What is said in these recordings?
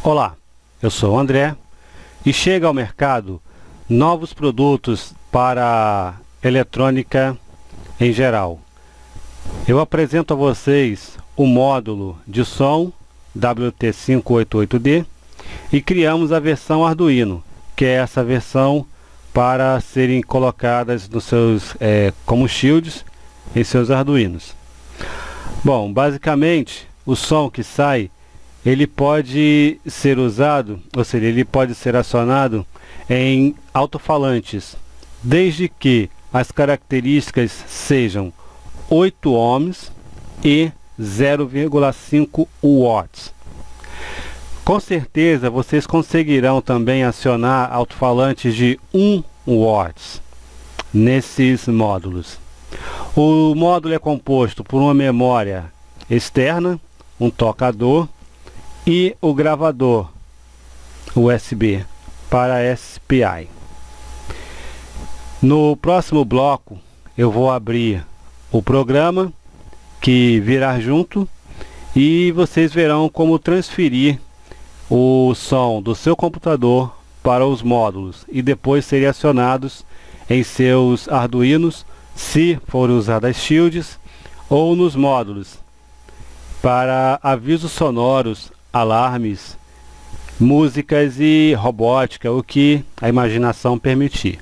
Olá, eu sou o André e chega ao mercado novos produtos para eletrônica em geral. Eu apresento a vocês o módulo de som wt588d e criamos a versão Arduino, que é essa versão para serem colocadas nos seus como shields em seus Arduinos. Bom, basicamente o som que sai ele pode ser usado, ou seja, ele pode ser acionado em alto-falantes, desde que as características sejam 8 ohms e 0,5 watts. Com certeza vocês conseguirão também acionar alto-falantes de 1 watts nesses módulos. O módulo é composto por uma memória externa, um tocador e o gravador USB para SPI. No próximo bloco eu vou abrir o programa que virá junto e vocês verão como transferir o som do seu computador para os módulos e depois serem acionados em seus Arduinos, se for usar as shields, ou nos módulos para avisos sonoros, alarmes, músicas e robótica, o que a imaginação permitir.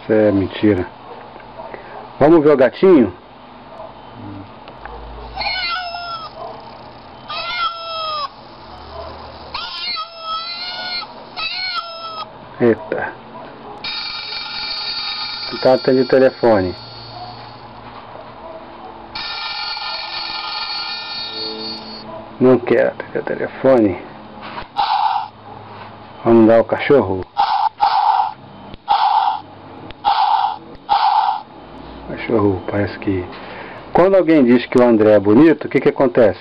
Isso é mentira. Vamos ver o gatinho? Eita. Tá atendendo o telefone. Não quero atender o telefone. Vamos dar o cachorro. Cachorro, parece que... Quando alguém diz que o André é bonito, o que acontece?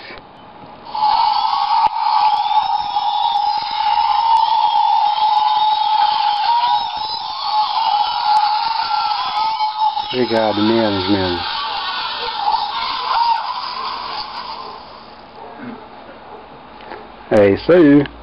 Obrigado, menos. É isso aí.